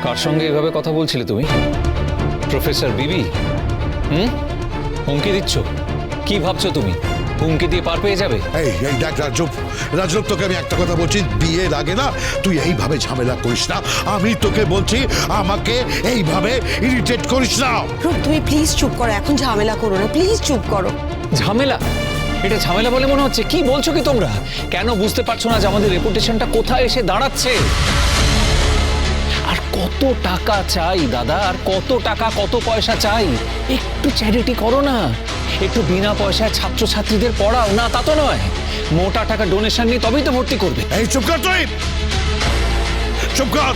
কার সঙ্গে এভাবে কথা বলছিলে তুমি? প্রফেসর বিবি? হুমকি দিচ্ছ? কি ভাবছো তুমি হুমকি দিয়ে পার পেয়ে যাবে? এই এই দেখ রাজব, রাজব তোকে আমি একটা কথা বলছি, বিয়ের আগে না তুই এইভাবে ঝামেলা করিস না। আমি তোকে বলছি আমাকে এইভাবে ইরিটেট করিস না। রূপ তুমি প্লিজ চুপ করো, এখন ঝামেলা করো না, প্লিজ চুপ করো। ঝামেলা? এটা ঝামেলা বলে মনে হচ্ছে? কি বলছো কি তোমরা? কেন বুঝতে পারছো না যে আমাদের রেপুটেশনটা কোথায় এসে দাঁড়াচ্ছে? আর কত টাকা চাই দাদা, আর কত টাকা কত পয়সা চাই? একটু চ্যারিটি করো না, একটু বিনা পয়সায় ছাত্রছাত্রীদের পড়াও না। তা তো নয়, মোটা টাকা ডোনেশন নিয়ে তবেই তো ভর্তি করবে। এই চুপ কর তুই, চুপ কর,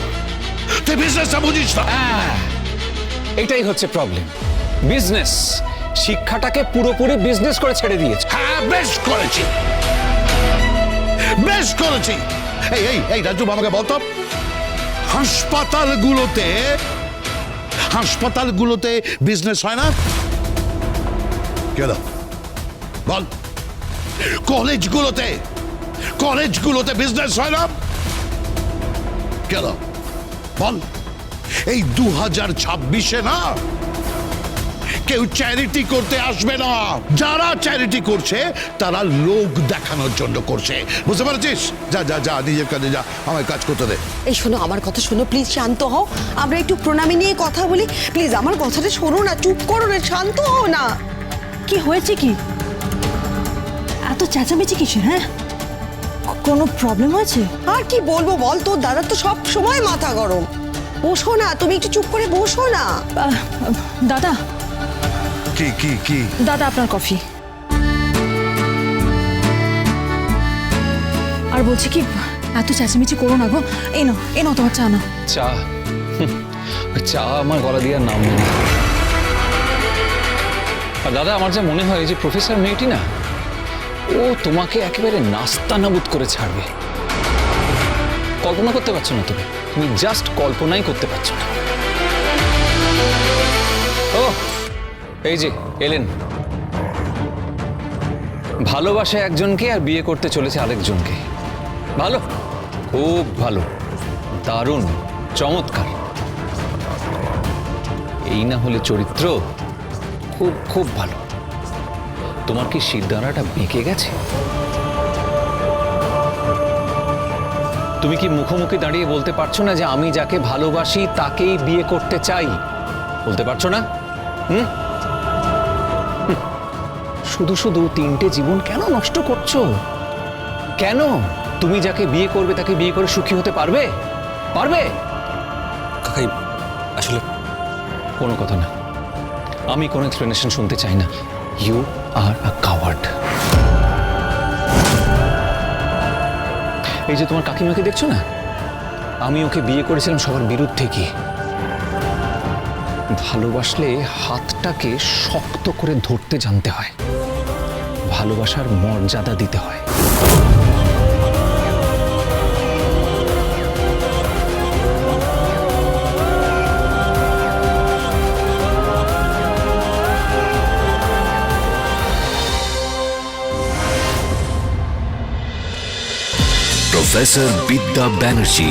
তুই বিজনেসটা বুঝিস না। এটাই হচ্ছে প্রবলেম, বিজনেস। শিক্ষাটাকে পুরোপুরি বিজনেস করে ছেড়ে দিয়েছে। হ্যাঁ বেশ করেছি, বেশ করেছি। এই এই এই রাজব আমাকে বলতো, হাসপাতালগুলোতে বিজনেস হয় না কেন? বল। কলেজগুলোতে বিজনেস হয় না কেন? বল। এই 2026-এ না কেউ চ্যারিটি করতে আসবে না। যারা চ্যারিটি করছে তারা লোক দেখানোর জন্য করছে, বুঝতে পারছিস? যা যা যা, নিজের কাজে যা, আমায় কাজ করতে দে। এই শোনো, আমার কথা শোনো, প্লিজ শান্ত হও। আমরা একটু প্রণামী নিয়ে কথা বলি, প্লিজ আমার কথাটা শোনো না, চুপ করো না, শান্ত হও না। কি হয়েছে? কি এত চেঁচামেচি কিসের? হ্যাঁ, কোনো প্রবলেম হয়েছে? আর কি বলবো বল, তোর দাদা তো সব সময় মাথা গরম। বসো না, তুমি একটু চুপ করে বসো না। দাদা, কি কি কি? দাদা আপনার কফি। আর বলছি কি, এত চেঁচামেচি করো না গো। এই নাও তোমার চা নাও। চা? চা আমার গলা দিয়ে আর নাম নেই। আর দাদা, আমার যা মনে হয় যে প্রফেসর মেয়েটি না, ও তোমাকে একেবারে নাস্তানাবুদ করে ছাড়বে। কল্পনা করতে পারছো না তুমি? তুমি জাস্ট কল্পনাই করতে পারছো না। ও এই যে এলেন, ভালোবাসে একজনকে আর বিয়ে করতে চলেছে আরেকজনকে। ভালো, খুব ভালো, দারুণ, চমৎকার। এই না হলে চরিত্র, খুব খুব ভালো। তোমার কি শিরদাঁড়াটা বেঁকে গেছে? তুমি কি মুখোমুখি দাঁড়িয়ে বলতে পারছো না যে আমি যাকে ভালোবাসি তাকেই বিয়ে করতে চাই? বলতে পারছো না? শুধু শুধু 3টে জীবন কেন নষ্ট করছো? কেন? তুমি যাকে বিয়ে করবে তাকে বিয়ে করে সুখী হতে পারবে? পারবে? কাকাই, আসলে কোনো কথা না, আমি কোনো এক্সপ্লেনেশন শুনতে চাই না। You are a coward. এই যে তোমার কাকিমাকে দেখছো না, আমি ওকে বিয়ে করেছিলাম সবার বিরুদ্ধে গিয়ে। ভালোবাসলে হাতটাকে শক্ত করে ধরতে জানতে হয়, ভালোবাসার মর্যাদা দিতে হয়। প্রফেসর বিদ্যা ব্যানার্জি,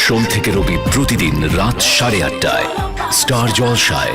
সোম থেকে রবি প্রতিদিন রাত 8:30টায় স্টার জলসায়।